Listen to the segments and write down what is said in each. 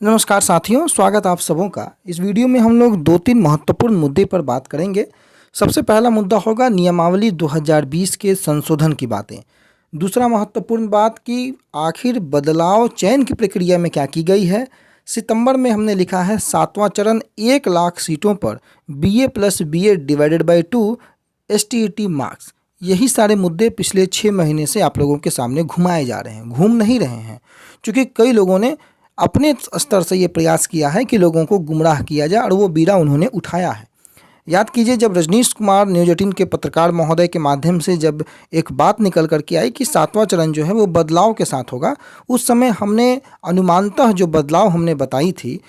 नमस्कार साथियों, स्वागत आप सबों का। इस वीडियो में हम लोग 2-3 महत्वपूर्ण मुद्दे पर बात करेंगे। सबसे पहला मुद्दा होगा नियमावली 2020 के संशोधन की बातें। दूसरा महत्वपूर्ण बात कि आखिर बदलाव चयन की प्रक्रिया में क्या की गई है। सितंबर में हमने लिखा है 7वां चरण 1 लाख सीटों पर BA plus BA divided by 2 STET marks. यही सारे मुद्दे पिछले 6 महीने से आप लोगों के सामने घुमाए जा रहे हैं, घूम नहीं रहे हैं। क्योंकि कई लोगों ने अपने स्तर से ये प्रयास किया है कि लोगों को गुमराह किया जाए और वो बीड़ा उन्होंने उठाया है। याद कीजिए, जब रजनीश कुमार न्यूज 18 के पत्रकार महोदय के माध्यम से जब एक बात निकल कर के आई कि 7वां चरण जो है वो बदलाव के साथ होगा, उस समय हमने अनुमानतः जो बदलाव हमने बताई थी,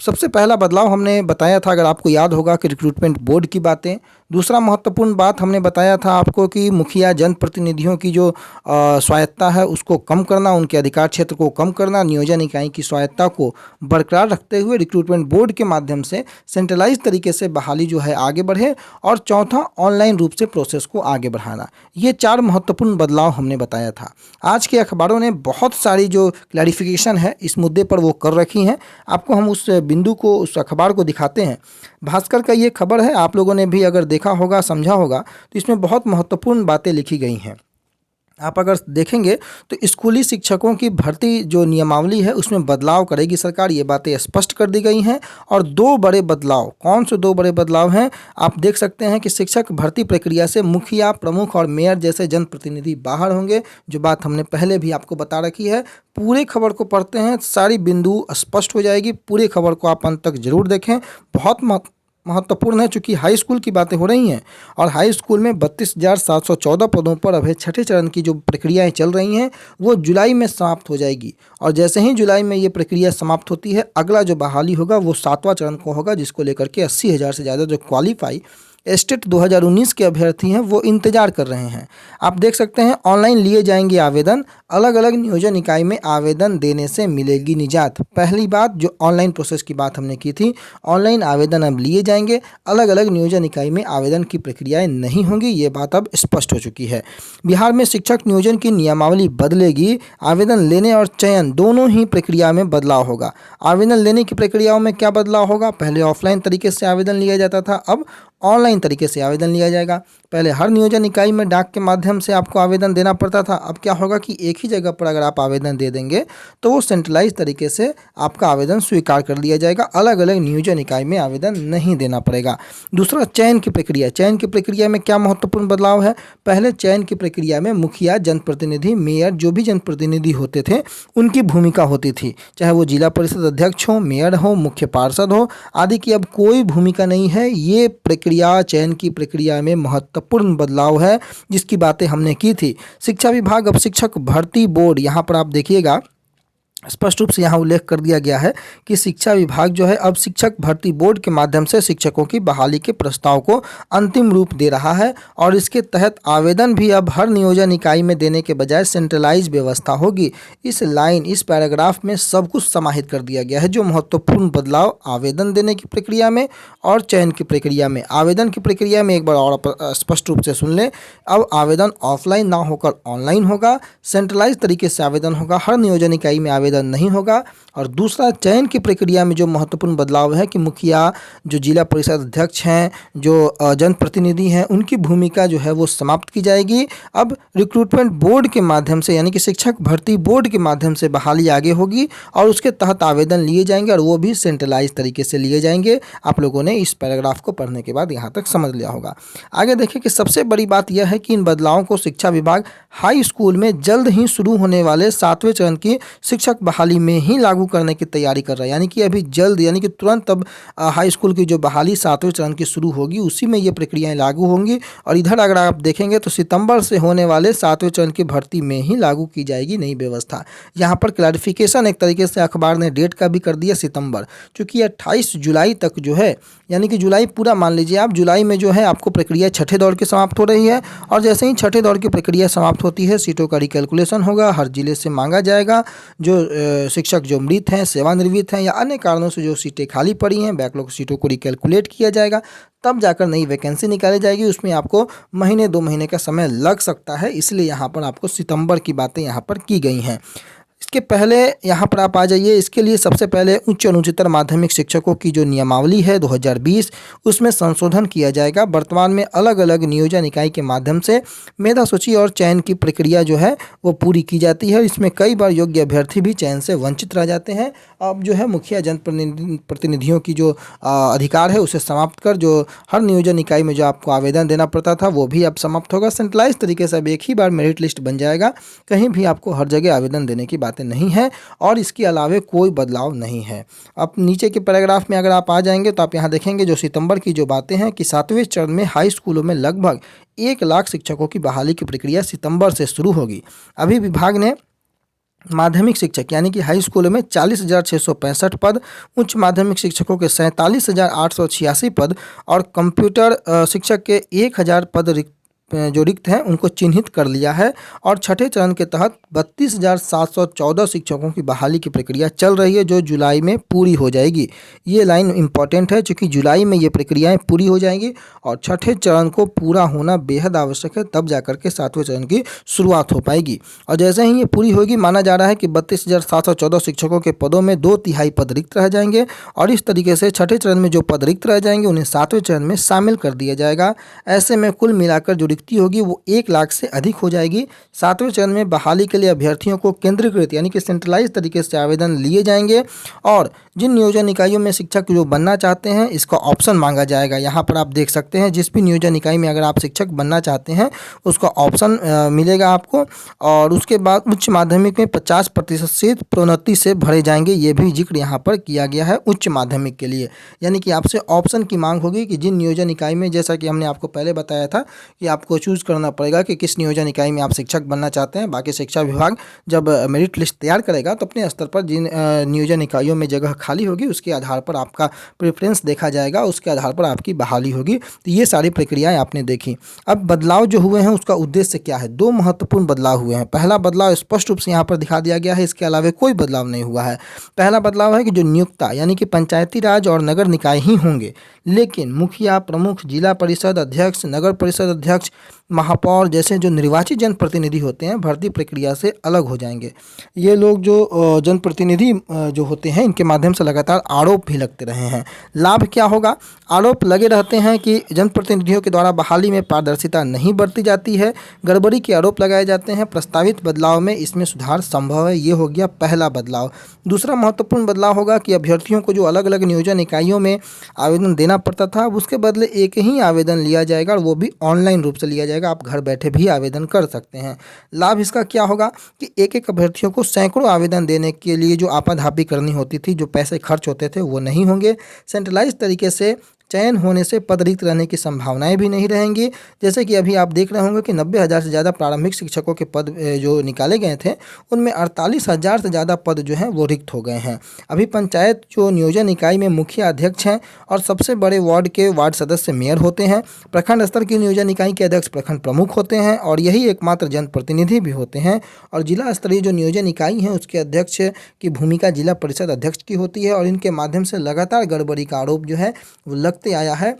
सबसे पहला बदलाव हमने बताया था, अगर आपको याद होगा, कि रिक्रूटमेंट बोर्ड की बातें। दूसरा महत्वपूर्ण बात हमने बताया था आपको कि मुखिया जनप्रतिनिधियों की जो स्वायत्ता है उसको कम करना, उनके अधिकार क्षेत्र को कम करना, नियोजन इकाई की स्वायत्ता को बरकरार रखते हुए रिक्रूटमेंट बोर्ड के माध्यम से सेंट्रलाइज तरीके से बहाली जो है आगे बढ़े। और चौथा, ऑनलाइन रूप से प्रोसेस को आगे बढ़ाना। ये 4 महत्वपूर्ण बदलाव हमने बताया था। आज के अखबारों ने बहुत सारी जो क्लैरिफिकेशन है इस मुद्दे पर वो कर रखी हैं। आपको हम उस बिंदु को, उस अखबार को दिखाते हैं। भास्कर का ये खबर है, आप लोगों ने भी अगर देखा होगा, समझा होगा, तो इसमें बहुत महत्वपूर्ण बातें लिखी गई हैं। आप अगर देखेंगे तो स्कूली शिक्षकों की भर्ती जो नियमावली है उसमें बदलाव करेगी सरकार, ये बातें स्पष्ट कर दी गई हैं। और 2 बड़े बदलाव, कौन से 2 बड़े बदलाव हैं आप देख सकते हैं कि शिक्षक भर्ती प्रक्रिया से मुखिया, प्रमुख और मेयर जैसे जनप्रतिनिधि बाहर होंगे, जो बात हमने पहले भी आपको बता रखी है। पूरे खबर को पढ़ते हैं, सारी बिंदु स्पष्ट हो जाएगी। पूरे खबर को आप अंत तक जरूर देखें, बहुत महत्वपूर्ण है। चूंकि हाई स्कूल की बातें हो रही हैं और हाई स्कूल में 32,714 पदों पर अभी छठे चरण की जो प्रक्रियाएं चल रही हैं वो जुलाई में समाप्त हो जाएगी। और जैसे ही जुलाई में ये प्रक्रिया समाप्त होती है, अगला जो बहाली होगा वो 7वां चरण को होगा, जिसको लेकर के 80,000 से ज़्यादा जो क्वालिफाई स्टेट 2019 के अभ्यर्थी हैं वो इंतजार कर रहे हैं। आप देख सकते हैं, ऑनलाइन लिए जाएंगे आवेदन, अलग अलग नियोजन इकाई में आवेदन देने से मिलेगी निजात। पहली बात, जो ऑनलाइन प्रोसेस की बात हमने की थी, ऑनलाइन आवेदन अब लिए जाएंगे, अलग अलग नियोजन इकाई में आवेदन की प्रक्रियाएं नहीं होंगी, ये बात अब स्पष्ट हो चुकी है। बिहार में शिक्षक नियोजन की नियमावली बदलेगी, आवेदन लेने और चयन दोनों ही प्रक्रिया में बदलाव होगा। आवेदन लेने की प्रक्रियाओं में क्या बदलाव होगा? पहले ऑफलाइन तरीके से आवेदन लिया जाता था, अब ऑनलाइन तरीके से आवेदन लिया जाएगा। पहले हर नियोजन इकाई में डाक के माध्यम से आपको आवेदन देना पड़ता था, अब क्या होगा कि एक ही जगह पर अगर आप आवेदन दे देंगे तो वो सेंट्रलाइज तरीके से आपका आवेदन स्वीकार कर लिया जाएगा, अलग अलग नियोजन इकाई में आवेदन नहीं देना पड़ेगा। दूसरा, चयन की प्रक्रिया। चयन की प्रक्रिया में क्या महत्वपूर्ण बदलाव है? पहले चयन की प्रक्रिया में मुखिया, जनप्रतिनिधि, मेयर, जो भी जनप्रतिनिधि होते थे उनकी भूमिका होती थी, चाहे वो जिला परिषद अध्यक्ष हो, मेयर हो, मुख्य पार्षद हो आदि की अब कोई भूमिका नहीं है। ये प्रक्रिया, चयन की प्रक्रिया में महत्वपूर्ण बदलाव है, जिसकी बातें हमने की थी। शिक्षा विभाग अब शिक्षक भर्ती बोर्ड, यहाँ पर आप देखिएगा स्पष्ट रूप से यहाँ उल्लेख कर दिया गया है कि शिक्षा विभाग जो है अब शिक्षक भर्ती बोर्ड के माध्यम से शिक्षकों की बहाली के प्रस्ताव को अंतिम रूप दे रहा है। और इसके तहत आवेदन भी अब हर नियोजन इकाई में देने के बजाय सेंट्रलाइज व्यवस्था होगी। इस पैराग्राफ में सब कुछ समाहित कर दिया गया है, जो महत्वपूर्ण बदलाव आवेदन देने की प्रक्रिया में और चयन की प्रक्रिया में। आवेदन की प्रक्रिया में एक बार और स्पष्ट रूप से सुन लें, अब आवेदन ऑफलाइन ना होकर ऑनलाइन होगा, सेंट्रलाइज तरीके से आवेदन होगा, हर नियोजन इकाई में आवेदन नहीं होगा। और दूसरा, चयन की प्रक्रिया में जो महत्वपूर्ण बदलाव है कि मुखिया, जो जिला परिषद अध्यक्ष हैं, जो जनप्रतिनिधि हैं, उनकी भूमिका जो है वो समाप्त की जाएगी। अब रिक्रूटमेंट बोर्ड के माध्यम से, यानी कि शिक्षक भर्ती बोर्ड के माध्यम से बहाली आगे होगी और उसके तहत आवेदन लिए जाएंगे और वो भी सेंट्रलाइज तरीके से लिए जाएंगे। आप लोगों ने इस पैराग्राफ को पढ़ने के बाद यहाँ तक समझ लिया होगा। आगे देखिए कि सबसे बड़ी बात यह है कि इन बदलावों को शिक्षा विभाग हाई स्कूल में जल्द ही शुरू होने वाले 7वें चरण की शिक्षक बहाली में ही लागू करने की तैयारी कर रहा है। यानी कि अभी जल्द, यानी कि तुरंत अब हाई स्कूल की जो बहाली 7वें चरण की शुरू होगी, उसी में ये प्रक्रियाएं लागू होंगी। और इधर अगर आप देखेंगे तो सितंबर से होने वाले 7वें चरण की भर्ती में ही लागू की जाएगी नई व्यवस्था। यहाँ पर क्लैरिफिकेशन एक तरीके से अखबार ने डेट का भी कर दिया सितंबर, क्योंकि 28 जुलाई तक जो है, यानी कि जुलाई पूरा मान लीजिए आप, जुलाई में जो है आपको प्रक्रिया छठे दौर की समाप्त हो रही है। और जैसे ही छठे दौर की प्रक्रिया समाप्त होती है, सीटों का रिकैलकुलेशन होगा, हर जिले से मांगा जाएगा जो शिक्षक जो मृत हैं, सेवानिवृत्त हैं या अन्य कारणों से जो सीटें खाली पड़ी हैं, बैकलॉग सीटों को रिकैलकुलेट किया जाएगा, तब जाकर नई वैकेंसी निकाली जाएगी। उसमें आपको महीने 2 महीने का समय लग सकता है, इसलिए यहाँ पर आपको सितंबर की बातें यहाँ पर की गई हैं। इसके पहले यहाँ पर आप आ जाइए। इसके लिए सबसे पहले उच्च और उच्चतर माध्यमिक शिक्षकों की जो नियमावली है 2020, उसमें संशोधन किया जाएगा। वर्तमान में अलग अलग नियोजन इकाई के माध्यम से मेधा सूची और चयन की प्रक्रिया जो है वो पूरी की जाती है। इसमें कई बार योग्य अभ्यर्थी भी चयन से वंचित रह जाते हैं। अब जो है मुखिया जनप्रतिनिधियों की जो अधिकार है उसे समाप्त कर जो हर नियोजन इकाई में जो आपको आवेदन देना पड़ता था वो भी अब समाप्त होगा। सेंट्रलाइज तरीके से अब एक ही बार मेरिट लिस्ट बन जाएगा, कहीं भी आपको हर जगह आवेदन देने की बातें नहीं है और इसके अलावे कोई बदलाव नहीं है। अब नीचे के पैराग्राफ में अगर आप आ जाएंगे तो आप यहाँ देखेंगे जो सितंबर की जो बातें हैं कि 7वें चरण में हाई स्कूलों में लगभग 1 लाख शिक्षकों की बहाली की प्रक्रिया सितंबर से शुरू होगी। अभी विभाग ने माध्यमिक शिक्षक यानी कि हाई स्कूलों में 40,665 पद, उच्च माध्यमिक शिक्षकों के 47,886 पद और कंप्यूटर शिक्षक के 1,000 पद जो रिक्त हैं उनको चिन्हित कर लिया है। और छठे चरण के तहत 32,714 शिक्षकों की बहाली की प्रक्रिया चल रही है जो जुलाई में पूरी हो जाएगी। ये लाइन इंपॉर्टेंट है क्योंकि जुलाई में ये प्रक्रियाएं पूरी हो जाएंगी और छठे चरण को पूरा होना बेहद आवश्यक है, तब जाकर के 7वें चरण की शुरुआत हो पाएगी। और जैसे ही ये पूरी होगी माना जा रहा है कि 32,714 शिक्षकों के पदों में 2/3 पद रिक्त रह जाएंगे और इस तरीके से छठे चरण में जो पद रिक्त रह जाएंगे उन्हें 7वें चरण में शामिल कर दिया जाएगा। ऐसे में कुल मिलाकर जो रिक्ति होगी वो 1 लाख से अधिक हो जाएगी। 7वें चरण में बहाली के लिए अभ्यर्थियों को केंद्रीकृत यानी कि सेंट्रलाइज तरीके से आवेदन लिए जाएंगे और जिन नियोजन इकाइयों में शिक्षक जो बनना चाहते हैं इसका ऑप्शन मांगा जाएगा। यहाँ पर आप देख सकते हैं जिस भी नियोजन इकाई में अगर आप शिक्षक बनना चाहते हैं उसका ऑप्शन मिलेगा आपको। और उसके बाद उच्च माध्यमिक में 50% प्रोन्नति से भरे जाएंगे, ये भी जिक्र यहाँ पर किया गया है उच्च माध्यमिक के लिए। यानी कि आपसे ऑप्शन की मांग होगी कि जिन नियोजन इकाई में, जैसा कि हमने आपको पहले बताया था कि आपको चूज़ करना पड़ेगा कि किस नियोजन इकाई में आप शिक्षक बनना चाहते हैं। बाकी शिक्षा विभाग जब मेरिट लिस्ट तैयार करेगा तो अपने स्तर पर जिन नियोजन इकाइयों में जगह खाली होगी उसके आधार पर आपका प्रेफरेंस देखा जाएगा, उसके आधार पर आपकी बहाली होगी। तो ये सारी प्रक्रियाएं आपने देखी। अब बदलाव जो हुए हैं उसका उद्देश्य क्या है? 2 महत्वपूर्ण बदलाव हुए हैं। पहला बदलाव स्पष्ट रूप से यहाँ पर दिखा दिया गया है, इसके अलावा कोई बदलाव नहीं हुआ है। पहला बदलाव है कि जो नियुक्ता यानी कि पंचायती राज और नगर निकाय ही होंगे, लेकिन मुखिया, प्रमुख, जिला परिषद अध्यक्ष, नगर परिषद अध्यक्ष, महापौर जैसे जो निर्वाचित जनप्रतिनिधि होते हैं भर्ती प्रक्रिया से अलग हो जाएंगे। ये लोग जो जनप्रतिनिधि जो होते हैं इनके माध्यम से लगातार आरोप भी लगते रहे हैं। लाभ क्या होगा? आरोप लगे रहते हैं कि जनप्रतिनिधियों के द्वारा बहाली में पारदर्शिता नहीं बरती जाती है, गड़बड़ी के आरोप लगाए जाते हैं। प्रस्तावित बदलाव में इसमें सुधार संभव है। ये हो गया पहला बदलाव। दूसरा महत्वपूर्ण बदलाव होगा कि अभ्यर्थियों को जो अलग अलग नियोजन इकाइयों में आवेदन देना पड़ता था उसके बदले एक ही आवेदन लिया जाएगा और वो भी ऑनलाइन रूप से लिया जाएगा। आप घर बैठे भी आवेदन कर सकते हैं। लाभ इसका क्या होगा कि एक एक अभ्यर्थियों को सैकड़ों आवेदन देने के लिए जो आपाधापी करनी होती थी, जो पैसे खर्च होते थे वो नहीं होंगे। सेंट्रलाइज तरीके से चयन होने से पद रिक्त रहने की संभावनाएं भी नहीं रहेंगी। जैसे कि अभी आप देख रहे होंगे कि 90,000 से ज़्यादा प्रारंभिक शिक्षकों के पद जो निकाले गए थे उनमें 48,000 से ज़्यादा पद जो हैं वो रिक्त हो गए हैं। अभी पंचायत जो नियोजन इकाई में मुखिया अध्यक्ष हैं और सबसे बड़े वार्ड के वार्ड सदस्य मेयर होते हैं। प्रखंड स्तर की नियोजन इकाई के अध्यक्ष प्रखंड प्रमुख होते हैं और यही एकमात्र जनप्रतिनिधि भी होते हैं। और जिला स्तरीय जो नियोजन इकाई है उसके अध्यक्ष की भूमिका जिला परिषद अध्यक्ष की होती है और इनके माध्यम से लगातार गड़बड़ी का आरोप जो है वो लगते आया है,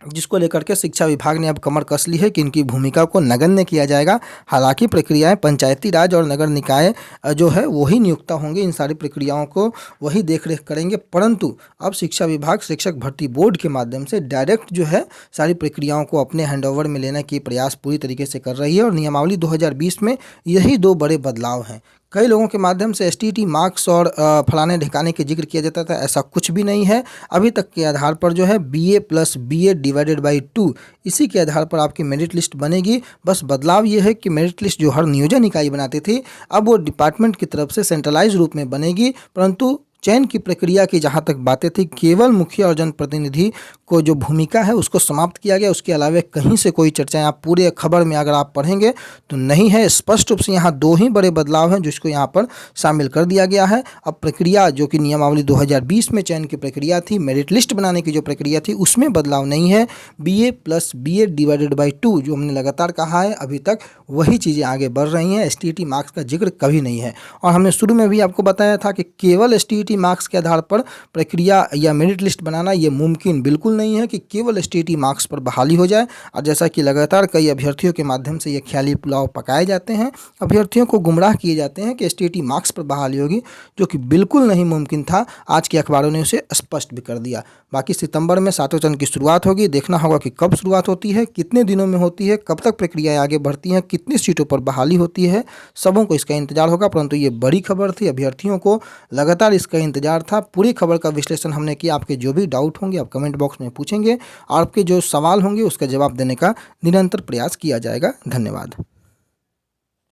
जिसको लेकर के शिक्षा विभाग ने अब कमर कस ली है कि इनकी भूमिका को नगण्य किया जाएगा। हालांकि प्रक्रियाएं पंचायती राज और नगर निकाय जो है वही नियुक्ता होंगे, इन सारी प्रक्रियाओं को वही देखरेख करेंगे, परंतु अब शिक्षा विभाग शिक्षक भर्ती बोर्ड के माध्यम से डायरेक्ट जो है सारी प्रक्रियाओं को अपने हैंडओवर में लेने की प्रयास पूरी तरीके से कर रही है। और नियमावली 2020 में यही 2 बड़े बदलाव हैं। कई लोगों के माध्यम से एसटीटी मार्क्स और फलाने ढिकाने के जिक्र किया जाता था, ऐसा कुछ भी नहीं है। अभी तक के आधार पर जो है BA + BA डिवाइडेड बाई 2 इसी के आधार पर आपकी मेरिट लिस्ट बनेगी। बस बदलाव ये है कि मेरिट लिस्ट जो हर नियोजन इकाई बनाती थी अब वो डिपार्टमेंट की तरफ से सेंट्रलाइज रूप में बनेगी, परंतु चयन की प्रक्रिया की जहाँ तक बातें थी केवल मुखिया और जनप्रतिनिधि को जो भूमिका है उसको समाप्त किया गया। उसके अलावा कहीं से कोई चर्चाएं आप पूरे खबर में अगर आप पढ़ेंगे तो नहीं है। स्पष्ट रूप से यहाँ 2 ही बड़े बदलाव हैं जिसको यहाँ पर शामिल कर दिया गया है। अब प्रक्रिया जो कि नियमावली 2020 में चयन की प्रक्रिया थी, मेरिट लिस्ट बनाने की जो प्रक्रिया थी उसमें बदलाव नहीं है। BA + BA डिवाइडेड बाई 2 जो हमने लगातार कहा है अभी तक वही चीज़ें आगे बढ़ रही हैं। STT मार्क्स का जिक्र कभी नहीं है। और हमने शुरू में भी आपको बताया था कि केवल STT एसटीटी मार्क्स के आधार पर प्रक्रिया या मेरिट लिस्ट बनाना ये मुमकिन बिल्कुल नहीं है कि केवल एसटीटी मार्क्स पर बहाली हो जाए। और जैसा कि लगातार कई अभ्यर्थियों के माध्यम से ये ख्याली पुलाव पकाए जाते हैं, अभ्यर्थियों को गुमराह किए जाते हैं कि एसटीटी मार्क्स पर बहाली होगी, जो कि बिल्कुल नहीं मुमकिन था। आज के अखबारों ने उसे स्पष्ट भी कर दिया। बाकी सितंबर में सातवें चरण की शुरुआत होगी, देखना होगा कि कब शुरुआत होती है, कितने दिनों में होती है, कब तक प्रक्रियाएं आगे बढ़ती हैं, कितनी सीटों पर बहाली होती है, सबों को इसका इंतजार होगा। परंतु ये बड़ी खबर थी, अभ्यर्थियों को लगातार इसका इंतजार था। पूरी खबर का विश्लेषण हमने किया। आपके जो भी डाउट होंगे आप कमेंट बॉक्स में पूछेंगे और आपके जो सवाल होंगे उसका जवाब देने का निरंतर प्रयास किया जाएगा। धन्यवाद।